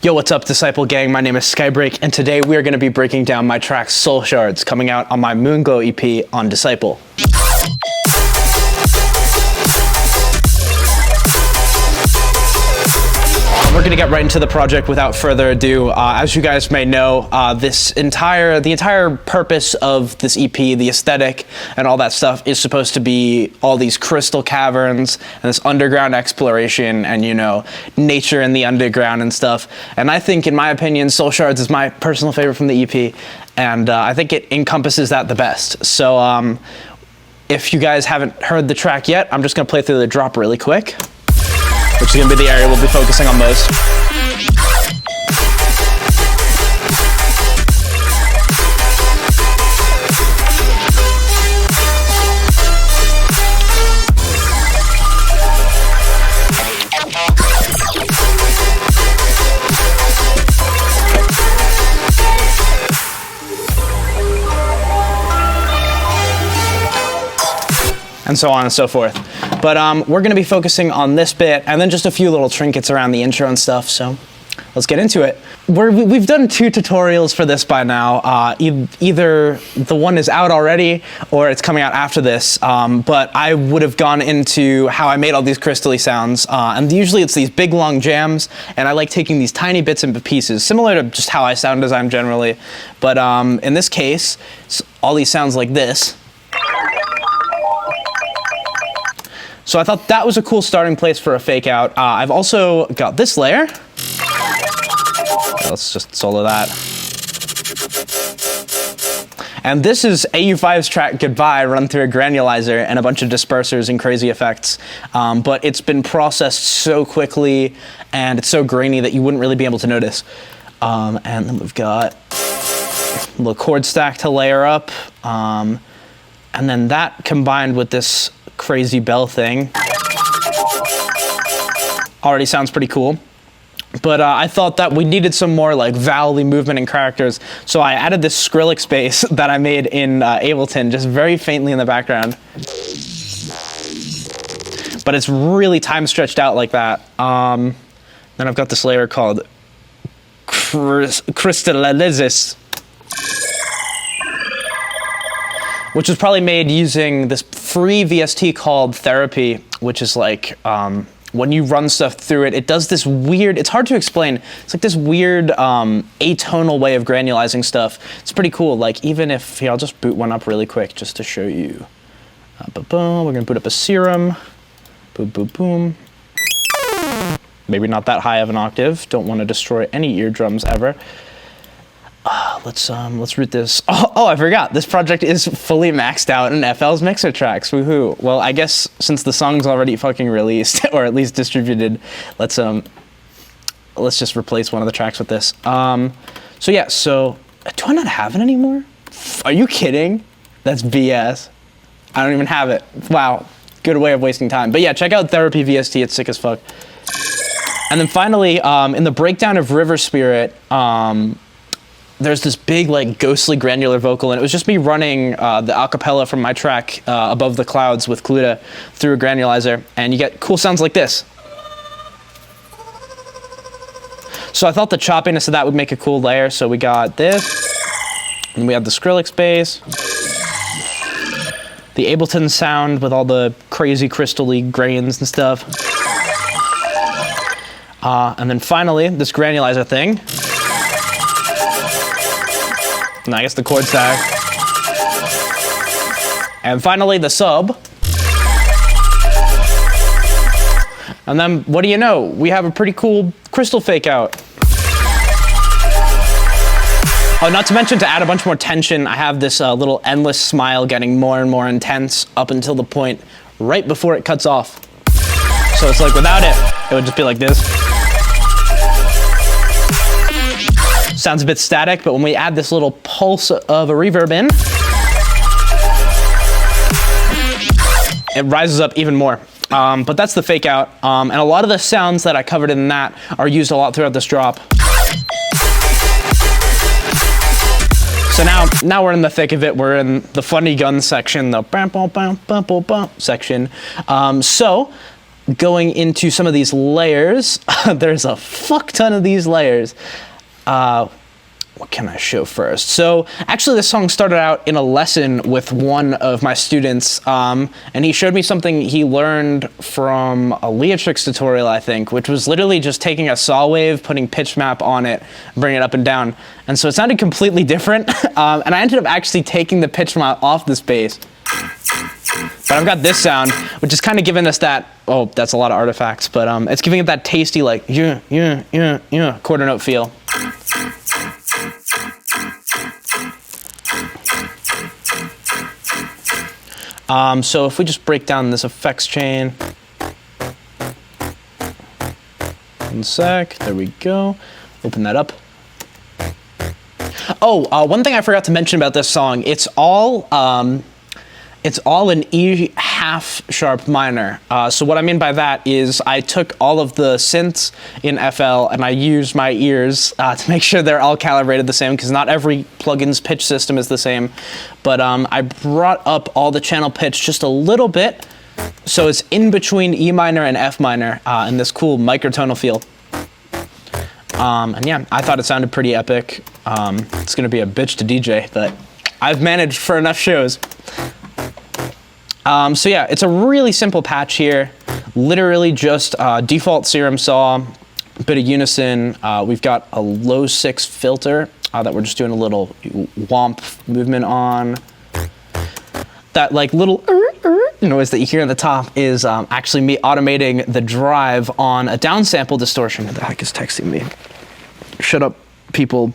Yo, what's up, Disciple Gang? My name is Skybreak, and today we are going to be breaking down my track Soul Shards, coming out on my Moonglow EP on Disciple. We're going to get right into the project without further ado. As you guys may know, the entire purpose of this EP, the aesthetic and all that stuff, is supposed to be all these crystal caverns and this underground exploration and, you know, nature in the underground and stuff. And I think, in my opinion, Soul Shards is my personal favorite from the EP, and I think it encompasses that the best. So if you guys haven't heard the track yet, I'm just going to play through the drop really quick, which is going to be the area we'll be focusing on most. And so on and so forth. But we're gonna be focusing on this bit and then just a few little trinkets around the intro and stuff, so let's get into it. We've done 2 tutorials for this by now. Either the one is out already or it's coming out after this, but I would have gone into how I made all these crystally sounds, and usually it's these big long jams, and I like taking these tiny bits and pieces, similar to just how I sound design generally, but in this case, all these sounds like this. So I thought that was a cool starting place for a fake out. I've also got this layer. Let's just solo that. And this is AU5's track Goodbye, run through a granulizer and a bunch of dispersers and crazy effects. But it's been processed so quickly and it's so grainy that you wouldn't really be able to notice. And then we've got a little chord stack to layer up. And then that combined with this crazy bell thing already sounds pretty cool, but I thought that we needed some more like vowel-y movement and characters, so I added this Skrillex bass that I made in Ableton just very faintly in the background, but it's really time stretched out like that. Then I've got this layer called Crystallisis, which was probably made using this free VST called Therapy, which is like, when you run stuff through it, it does this weird, it's hard to explain, it's like this weird atonal way of granulizing stuff. It's pretty cool, like even if, here, I'll just boot one up really quick just to show you. Boom, we're gonna boot up a Serum, boom, boom, boom. Maybe not that high of an octave, don't wanna destroy any eardrums ever. Let's root this. Oh, I forgot. This project is fully maxed out in FL's mixer tracks. Woohoo. Well, I guess since the song's already fucking released, or at least distributed, let's just replace one of the tracks with this. So yeah, do I not have it anymore? Are you kidding? That's BS. I don't even have it. Wow. Good way of wasting time. But yeah, check out Therapy VST. It's sick as fuck. And then finally, in the breakdown of River Spirit, there's this big, like, ghostly granular vocal, and it was just me running the acapella from my track Above the Clouds with Cluda through a granulizer, and you get cool sounds like this. So I thought the choppiness of that would make a cool layer, so we got this, and we have the Skrillex bass, the Ableton sound with all the crazy crystal-y grains and stuff, and then finally, this granulizer thing. And I guess the chord stack. And finally the sub. And then, what do you know? We have a pretty cool crystal fake out. Oh, not to mention, to add a bunch more tension, I have this little endless smile getting more and more intense up until the point right before it cuts off. So it's like without it, it would just be like this. Sounds a bit static, but when we add this little pulse of a reverb in, it rises up even more. But that's the fake out. And a lot of the sounds that I covered in that are used a lot throughout this drop. So now we're in the thick of it. We're in the funny gun section, the bam, bam, bam, bam, bam, bam section. So going into some of these layers. There's a fuck ton of these layers. What can I show first? So actually this song started out in a lesson with one of my students, and he showed me something he learned from a Leatrix tutorial, I think, which was literally just taking a saw wave, putting pitch map on it, bringing it up and down. And so it sounded completely different, and I ended up actually taking the pitch map off this bass. But I've got this sound, which is kind of giving us that, oh, that's a lot of artifacts, but it's giving it that tasty, like, quarter note feel. So if we just break down this effects chain, one sec, there we go, open that up. Oh, one thing I forgot to mention about this song, it's all an E half sharp minor. So what I mean by that is I took all of the synths in FL and I used my ears to make sure they're all calibrated the same, because not every plugin's pitch system is the same. But I brought up all the channel pitch just a little bit, so it's in between E minor and F minor in this cool microtonal feel. And yeah, I thought it sounded pretty epic. It's gonna be a bitch to DJ, but I've managed for enough shows. So yeah, it's a really simple patch here. Literally just default serum saw, a bit of unison. We've got a low 6 filter that we're just doing a little womp movement on. That like little noise that you hear at the top is actually me automating the drive on a downsample distortion. Who the heck is texting me? Shut up, people.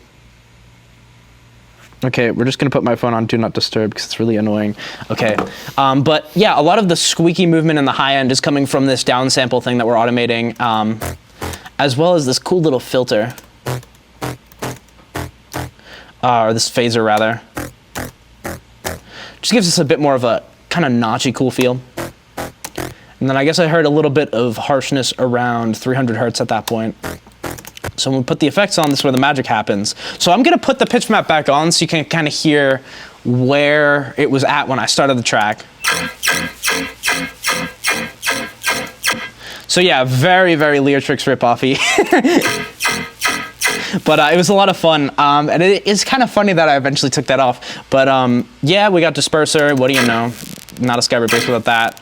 Okay, we're just gonna put my phone on Do Not Disturb because it's really annoying. Okay, but yeah, a lot of the squeaky movement in the high end is coming from this downsample thing that we're automating, as well as this cool little filter. Or this phaser rather. Just gives us a bit more of a kind of notchy cool feel. And then I guess I heard a little bit of harshness around 300 hertz at that point. So when we put the effects on, this is where the magic happens. So I'm gonna put the pitch map back on so you can kind of hear where it was at when I started the track. So yeah, very, very Leatrix ripoffy. But it was a lot of fun, and it is kind of funny that I eventually took that off. But yeah, we got disperser, what do you know? Not a Skybreak bass without that.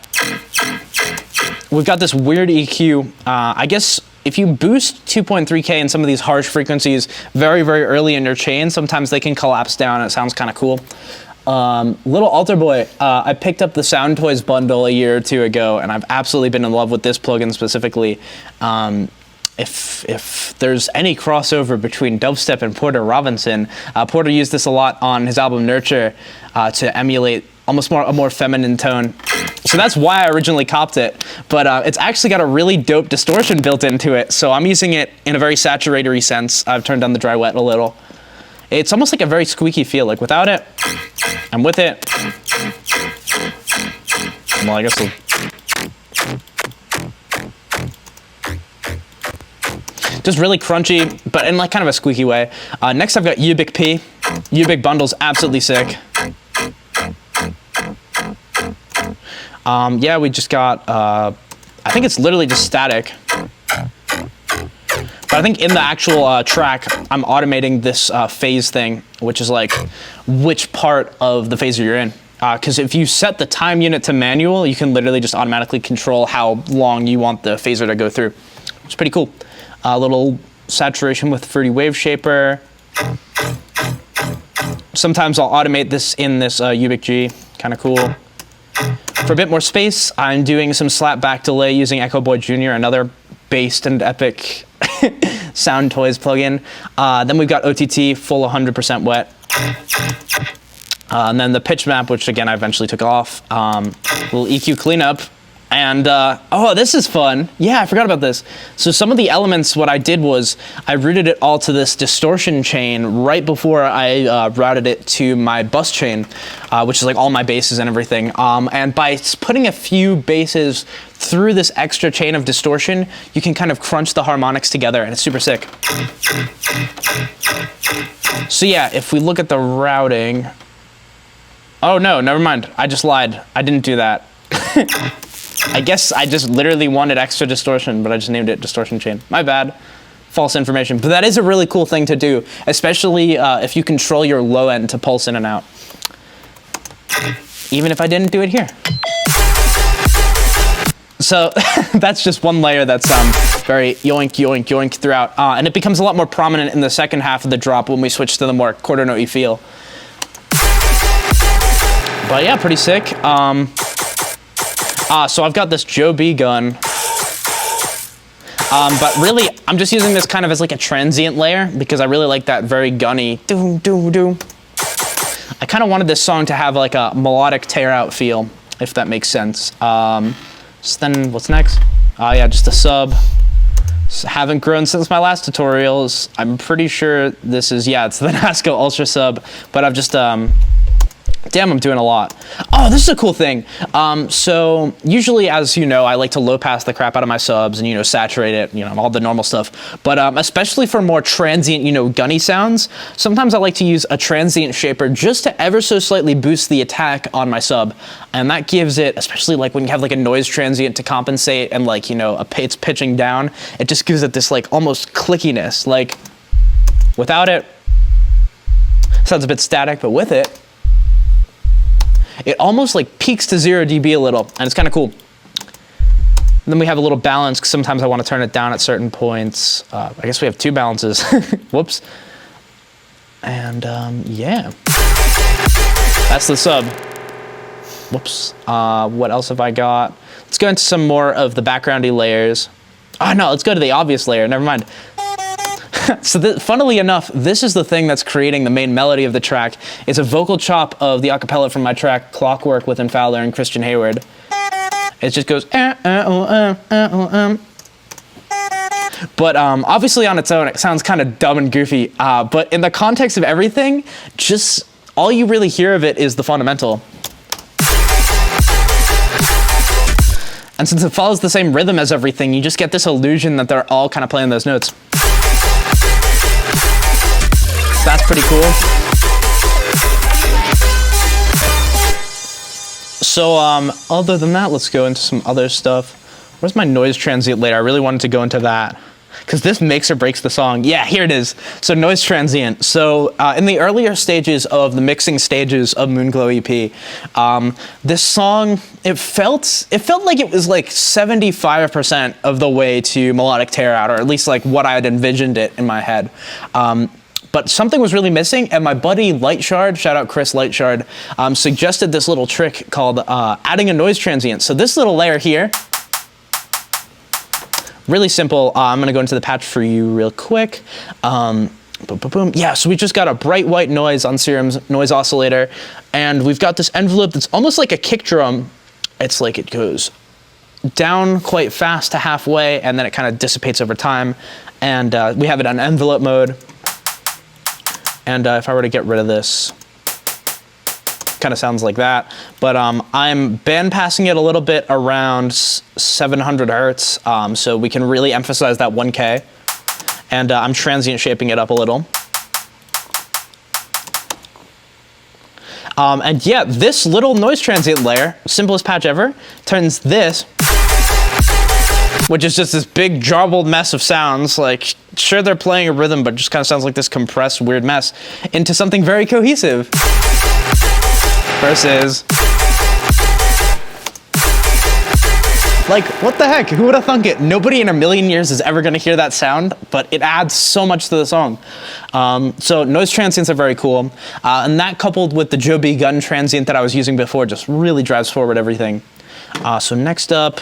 We've got this weird EQ. I guess if you boost 2.3K in some of these harsh frequencies very, very early in your chain, sometimes they can collapse down and it sounds kind of cool. Little Alter Boy, I picked up the Sound Toys bundle a year or two ago, and I've absolutely been in love with this plugin specifically. If there's any crossover between dubstep and Porter Robinson, Porter used this a lot on his album Nurture to emulate almost a more feminine tone. So that's why I originally copped it, but it's actually got a really dope distortion built into it, so I'm using it in a very saturatory sense. I've turned down the dry wet a little. It's almost like a very squeaky feel, like without it, and with it. Well, I guess we'll... Just really crunchy, but in like kind of a squeaky way. Next I've got Ubik P. Ubik bundle's absolutely sick. Yeah, we just got, I think it's literally just static. But I think in the actual track, I'm automating this phase thing, which is like which part of the phaser you're in. Because if you set the time unit to manual, you can literally just automatically control how long you want the phaser to go through. It's pretty cool. A little saturation with Fruity Wave Shaper. Sometimes I'll automate this in this Ubik G, kind of cool. For a bit more space, I'm doing some slap back delay using Echo Boy Jr., another based and epic Sound Toys plugin. Then we've got OTT, full 100% wet. And then the pitch map, which again I eventually took off. Little EQ cleanup. And, oh, this is fun. Yeah, I forgot about this. So some of the elements, what I did was I routed it all to this distortion chain right before I routed it to my bus chain, which is like all my basses and everything. And by putting a few basses through this extra chain of distortion, you can kind of crunch the harmonics together, and it's super sick. So yeah, if we look at the routing... Oh, no, never mind. I just lied. I didn't do that. I guess I just literally wanted extra distortion, but I just named it distortion chain. My bad. False information. But that is a really cool thing to do, especially if you control your low end to pulse in and out. Even if I didn't do it here. So that's just one layer that's very yoink, yoink, yoink throughout. And it becomes a lot more prominent in the second half of the drop when we switch to the more quarter note-y feel. But yeah, pretty sick. So I've got this Joe B gun. But really, I'm just using this kind of as like a transient layer because I really like that very gunny doom, doom, doom. I kind of wanted this song to have like a melodic tear out feel, if that makes sense. So then what's next? Yeah, just a sub. So haven't grown since my last tutorials. I'm pretty sure this is, yeah, it's the NASCO Ultra sub, but I've just, damn, I'm doing a lot. Oh, this is a cool thing. So usually, as you know, I like to low pass the crap out of my subs and, you know, saturate it, you know, all the normal stuff. But especially for more transient, you know, gunny sounds, sometimes I like to use a transient shaper just to ever so slightly boost the attack on my sub. And that gives it, especially like when you have like a noise transient to compensate and like, you know, it's pitching down, it just gives it this like almost clickiness. Like without it, sounds a bit static, but with it, it almost like peaks to 0 dB a little, and it's kind of cool. And then we have a little balance, because sometimes I want to turn it down at certain points. I guess we have 2 balances. Whoops. And yeah. That's the sub. Whoops. What else have I got? Let's go into some more of the backgroundy layers. Oh no, let's go to the obvious layer, never mind. So funnily enough, this is the thing that's creating the main melody of the track. It's a vocal chop of the acapella from my track Clockwork with Fowler and Christian Hayward. It just goes But obviously on its own it sounds kind of dumb and goofy, but in the context of everything, just all you really hear of it is the fundamental. And since it follows the same rhythm as everything, you just get this illusion that they're all kind of playing those notes. That's pretty cool. So other than that, let's go into some other stuff. Where's my noise transient layer? I really wanted to go into that because this makes or breaks the song. Yeah, here it is. So noise transient. So in the earlier stages of the mixing stages of Moonglow EP, this song, it felt like it was like 75% of the way to melodic tear out, or at least like what I had envisioned it in my head. But something was really missing, and my buddy Lightshard, shout out Chris Lightshard, suggested this little trick called adding a noise transient. So this little layer here, really simple. I'm gonna go into the patch for you real quick. Boom, boom, boom. Yeah, so we just got a bright white noise on Serum's noise oscillator, and we've got this envelope that's almost like a kick drum. It's like it goes down quite fast to halfway, and then it kind of dissipates over time. And we have it on envelope mode. And if I were to get rid of this, kind of sounds like that. But I'm band passing it a little bit around 700 hertz, so we can really emphasize that 1K. And I'm transient shaping it up a little. And yeah, this little noise transient layer, simplest patch ever, turns this, which is just this big jarbled mess of sounds, like, sure they're playing a rhythm, but just kind of sounds like this compressed weird mess, into something very cohesive. Versus, like, what the heck? Who would have thunk it? Nobody in a million years is ever going to hear that sound, but it adds so much to the song. So noise transients are very cool. And that coupled with the Joe B gun transient that I was using before just really drives forward everything. So next up,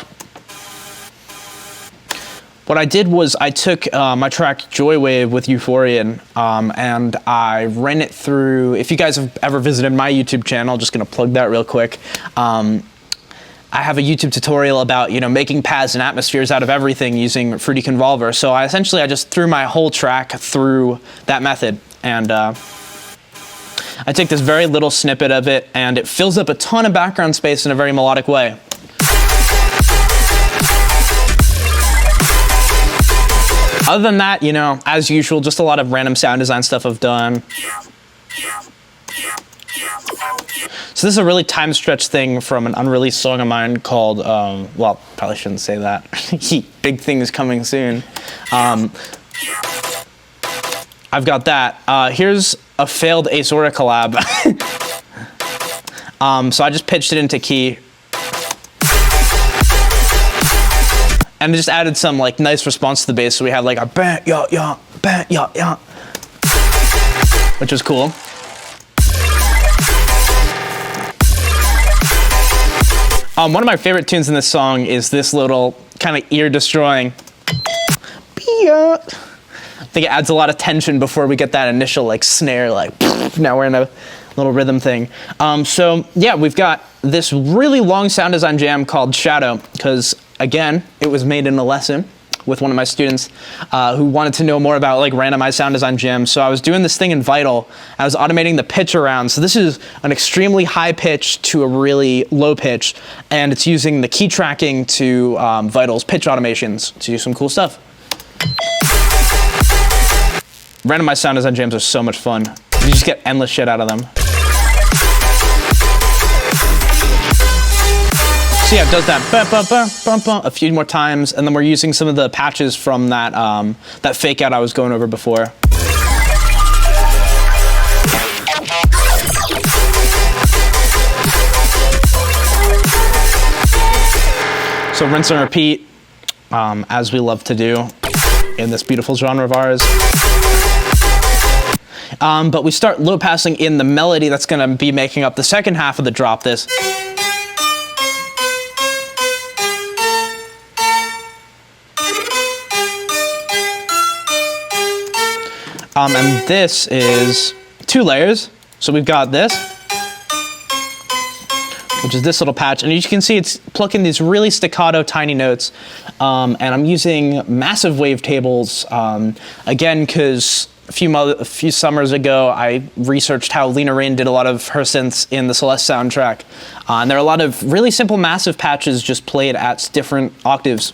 what I did was I took my track Joywave with Euphorian, and I ran it through. If you guys have ever visited my YouTube channel, just gonna plug that real quick. I have a YouTube tutorial about, you know, making paths and atmospheres out of everything using Fruity Convolver. So I just threw my whole track through that method, and I take this very little snippet of it, and it fills up a ton of background space in a very melodic way. Other than that, you know, as usual, just a lot of random sound design stuff I've done. So So this is a really time stretch thing from an unreleased song of mine called, well, probably shouldn't say that. Big things coming soon. I've got that. Here's a failed Azora collab. So I just pitched it into key. And just added some like nice response to the bass. So we have like a bang, ya, ya, bang, ya, ya, which was cool. One of my favorite tunes in this song is this little kind of ear-destroying. I think it adds a lot of tension before we get that initial like snare, like now we're in a little rhythm thing. So yeah, we've got this really long sound design jam called Shadow, because again, it was made in a lesson with one of my students who wanted to know more about like randomized sound design jams. So I was doing this thing in Vital. I was automating the pitch around. So this is an extremely high pitch to a really low pitch, and it's using the key tracking to Vital's pitch automations to do some cool stuff. Randomized sound design jams are so much fun. You just get endless shit out of them. So yeah, it does that a few more times, and then we're using some of the patches from that that fake out I was going over before. So rinse and repeat, as we love to do in this beautiful genre of ours. But we start low passing in the melody that's going to be making up the second half of the drop this. And this is 2 layers. So we've got this, which is this little patch. And you can see it's plucking these really staccato tiny notes. And I'm using massive wavetables, again, because a few summers ago, I researched how Lena Raine did a lot of her synths in the Celeste soundtrack. And there are a lot of really simple massive patches just played at different octaves.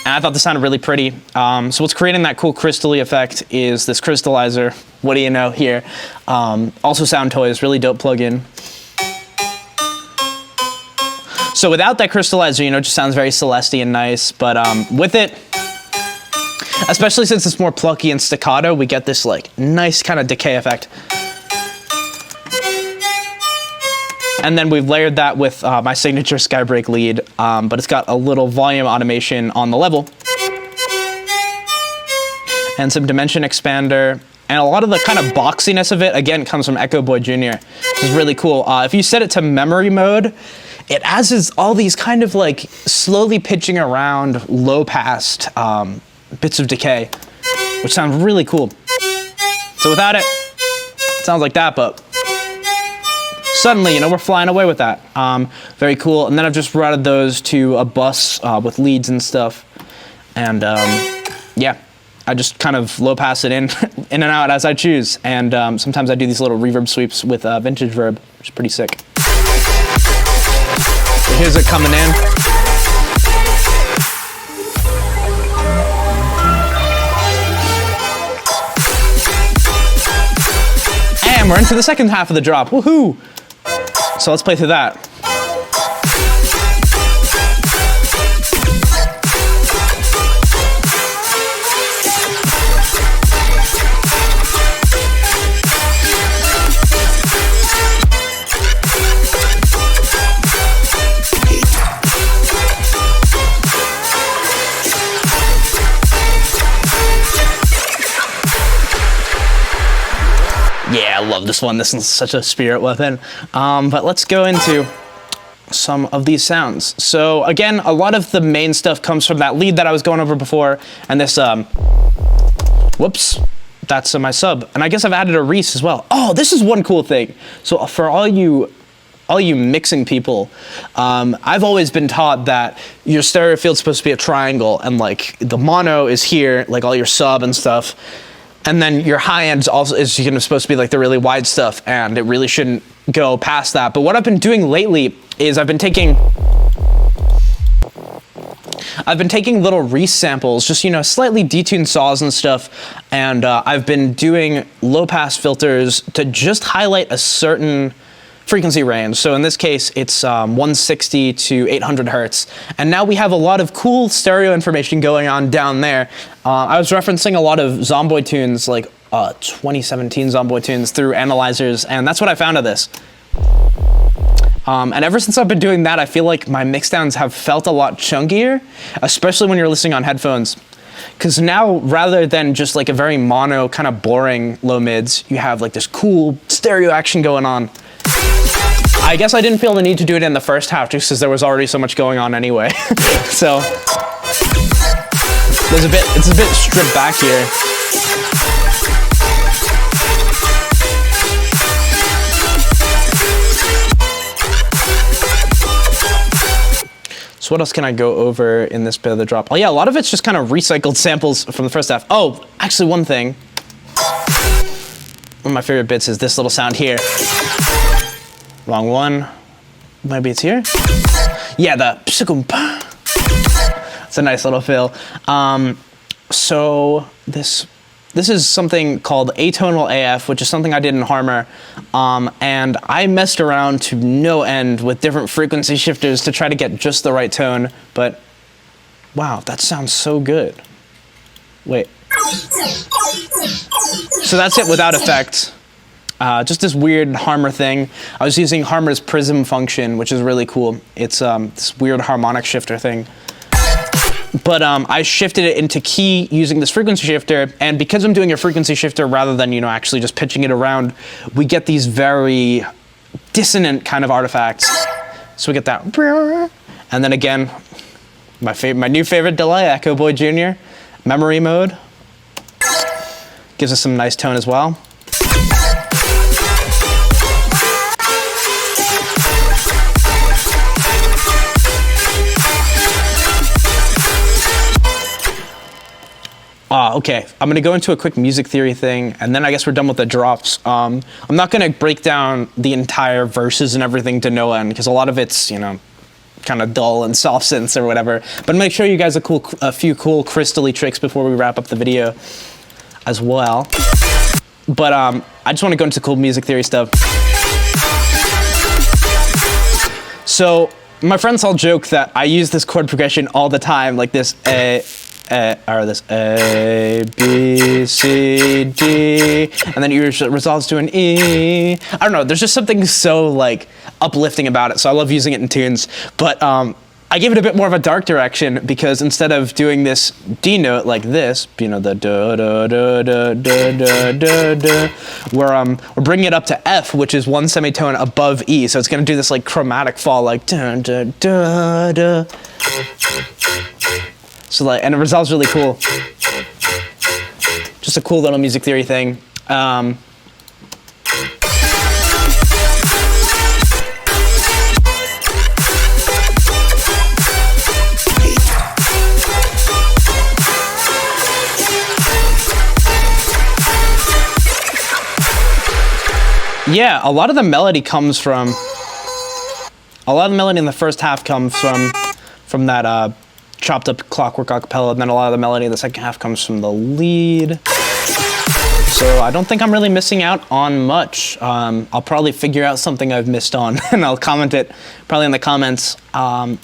And I thought this sounded really pretty. So what's creating that cool crystal-y effect is this crystallizer. What do you know here? Also Sound Toys, really dope plugin. So without that crystallizer, you know, it just sounds very Celeste-y and nice. But with it, especially since it's more plucky and staccato, we get this like nice kind of decay effect. And then we've layered that with my signature Skybreak lead, but it's got a little volume automation on the level. And some dimension expander. And a lot of the kind of boxiness of it, again, comes from Echo Boy Jr., which is really cool. If you set it to memory mode, it adds all these kind of like slowly pitching around low-passed bits of decay, which sound really cool. So without it, it sounds like that, but suddenly, you know, we're flying away with that. Very cool. And then I've just routed those to a bus with leads and stuff. And yeah, I just kind of low pass it in and out as I choose. And sometimes I do these little reverb sweeps with vintage verb, which is pretty sick. So here's it coming in. And we're into the second half of the drop. Woohoo! So let's play through that. Yeah, I love this one. This is such a spirit weapon. But let's go into some of these sounds. So again, a lot of the main stuff comes from that lead that I was going over before, and this, whoops, that's my sub. And I guess I've added a Reese as well. Oh, this is one cool thing. So for all you mixing people, I've always been taught that your stereo field's supposed to be a triangle, and like the mono is here, like all your sub and stuff. And then your high end is supposed to be like the really wide stuff, and it really shouldn't go past that. But what I've been doing lately is I've been taking little Reese samples, just, you know, slightly detuned saws and stuff, and I've been doing low pass filters to just highlight a certain frequency range. So in this case, it's 160 to 800 hertz. And now we have a lot of cool stereo information going on down there. I was referencing a lot of Zomboid tunes, like 2017 Zomboid tunes through analyzers, and that's what I found of this. And ever since I've been doing that, I feel like my mixdowns have felt a lot chunkier, especially when you're listening on headphones. Because now, rather than just like a very mono, kind of boring low mids, you have like this cool stereo action going on. I guess I didn't feel the need to do it in the first half just because there was already so much going on anyway. So it's a bit stripped back here. So what else can I go over in this bit of the drop? Oh yeah, a lot of it's just kind of recycled samples from the first half. Oh, actually one thing. One of my favorite bits is this little sound here. Wrong one. Maybe it's here? Yeah, the pshikumpa. It's a nice little fill. So this is something called atonal AF, which is something I did in Harmor. And I messed around to no end with different frequency shifters to try to get just the right tone. But wow, that sounds so good. Wait. So that's it without effects. Just this weird Harmor thing. I was using Harmor's Prism function, which is really cool. It's this weird harmonic shifter thing. But I shifted it into key using this frequency shifter, and because I'm doing a frequency shifter rather than, you know, actually just pitching it around, we get these very dissonant kind of artifacts. So we get that, and then again, my new favorite delay, Echo Boy Jr., memory mode, gives us some nice tone as well. Okay, I'm gonna go into a quick music theory thing, and then I guess we're done with the drops. I'm not gonna break down the entire verses and everything to no end, because a lot of it's, you know, kind of dull and soft synths or whatever. But I'm gonna show you guys a few cool crystally tricks before we wrap up the video as well. But I just wanna go into cool music theory stuff. So, my friends all joke that I use this chord progression all the time, like this or this A, B, C, D, and then it resolves to an E. I don't know, there's just something so like uplifting about it, so I love using it in tunes. But I gave it a bit more of a dark direction, because instead of doing this D note like this, you know, the da da da da da da da, we're bringing it up to F, which is one semitone above E, so it's gonna do this like chromatic fall, like da da da da. So like, and it resolves really cool. Just a cool little music theory thing. Yeah, a lot of the melody in the first half comes from that chopped up Clockwork acapella, and then a lot of the melody in the second half comes from the lead. So I don't think I'm really missing out on much. I'll probably figure out something I've missed on, and I'll comment it probably in the comments. But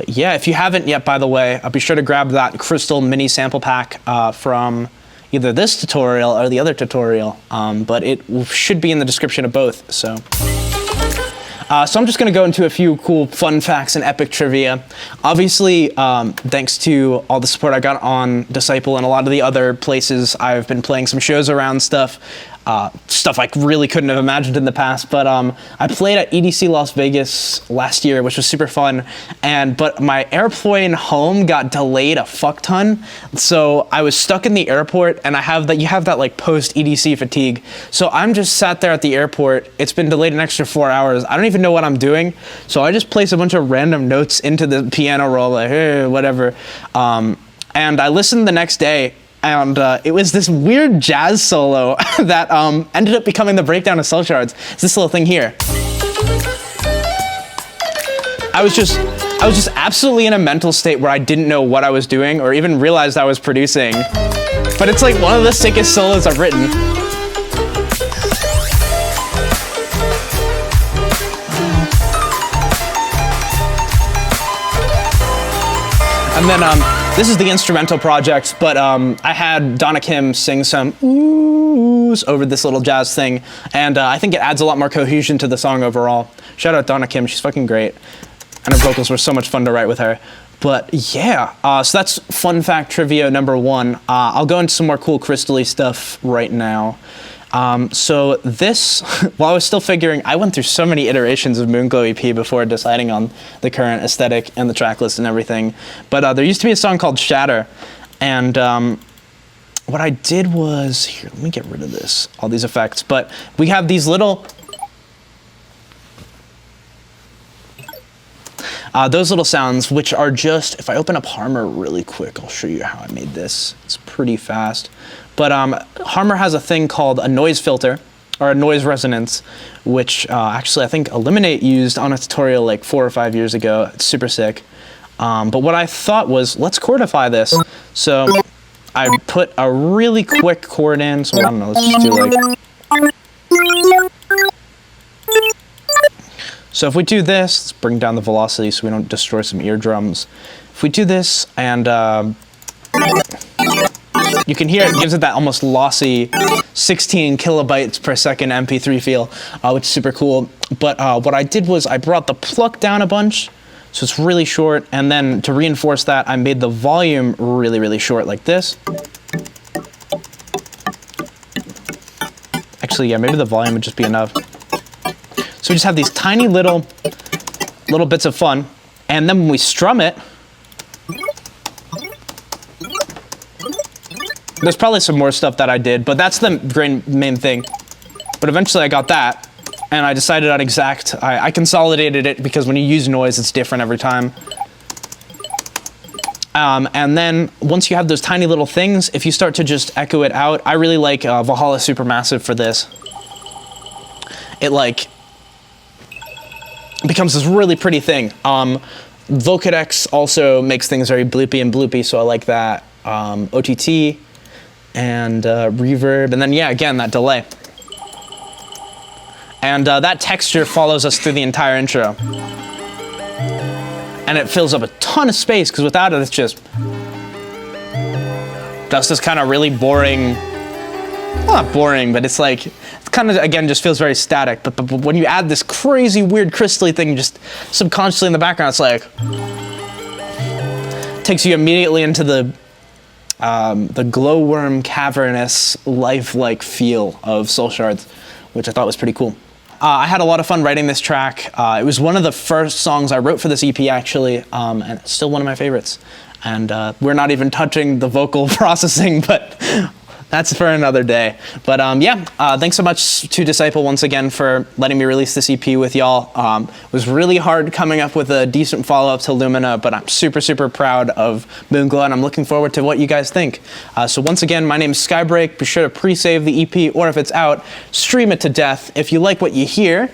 yeah, if you haven't yet, by the way, I'll be sure to grab that Crystal mini sample pack from either this tutorial or the other tutorial, but it should be in the description of both. So I'm just going to go into a few cool fun facts and epic trivia. Obviously, thanks to all the support I got on Disciple and a lot of the other places I've been playing some shows around stuff I really couldn't have imagined in the past. But I played at EDC Las Vegas last year, which was super fun. But my airplane home got delayed a fuck ton, so I was stuck in the airport, and you have that like post EDC fatigue. So I'm just sat there at the airport. It's been delayed an extra 4 hours. I don't even know what I'm doing. So I just place a bunch of random notes into the piano roll, like hey, whatever. And I listened the next day. And it was this weird jazz solo that ended up becoming the breakdown of Soul Shards. It's this little thing here. I was just absolutely in a mental state where I didn't know what I was doing or even realized I was producing. But it's like one of the sickest solos I've written. And then this is the instrumental project, but I had DNAKM sing some oohs over this little jazz thing, and I think it adds a lot more cohesion to the song overall. Shout out DNAKM, she's fucking great, and her vocals were so much fun to write with her. But yeah, so that's fun fact trivia number 1. I'll go into some more cool crystally stuff right now. So this, while I was still figuring, I went through so many iterations of Moonglow EP before deciding on the current aesthetic and the track list and everything. But there used to be a song called Shatter, and what I did was, here, let me get rid of this, all these effects, but we have these little, those little sounds, which are just, if I open up Harmor really quick, I'll show you how I made this. It's pretty fast. But Harmor has a thing called a noise filter, or a noise resonance, which actually I think Eliminate used on a tutorial like 4 or 5 years ago. It's super sick. But what I thought was, let's chordify this. So I put a really quick chord in, so I don't know, let's just do like... So if we do this, let's bring down the velocity so we don't destroy some eardrums. If we do this, and you can hear it gives it that almost lossy 16 kilobytes per second MP3 feel, which is super cool. But what I did was I brought the pluck down a bunch, so it's really short, and then to reinforce that, I made the volume really, really short like this. Actually, yeah, maybe the volume would just be enough. So we just have these tiny little bits of fun, and then when we strum it, there's probably some more stuff that I did, but that's the main thing. But eventually I got that, and I decided on exact, I consolidated it because when you use noise, it's different every time. And then once you have those tiny little things, if you start to just echo it out, I really like Valhalla Supermassive for this. It like becomes this really pretty thing. Vocodex also makes things very bloopy and bloopy, so I like that. OTT and reverb, and then yeah, again, that delay. And that texture follows us through the entire intro. And it fills up a ton of space, because without it, it's just this kind of really boring, well, not boring, but it's like, it's kind of, again, just feels very static. But when you add this crazy, weird, crystally thing just subconsciously in the background, it's like, takes you immediately into the glowworm, cavernous, lifelike feel of Soul Shards, which I thought was pretty cool. I had a lot of fun writing this track. It was one of the first songs I wrote for this EP, actually, and it's still one of my favorites. And we're not even touching the vocal processing, but that's for another day. But yeah, thanks so much to Disciple once again for letting me release this EP with y'all. It was really hard coming up with a decent follow-up to Lumina, but I'm super, super proud of Moonglow, and I'm looking forward to what you guys think. So once again, my name is Skybreak. Be sure to pre-save the EP, or if it's out, stream it to death. If you like what you hear,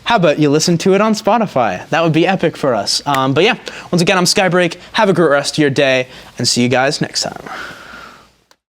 how about you listen to it on Spotify? That would be epic for us. But yeah, once again, I'm Skybreak. Have a great rest of your day, and see you guys next time.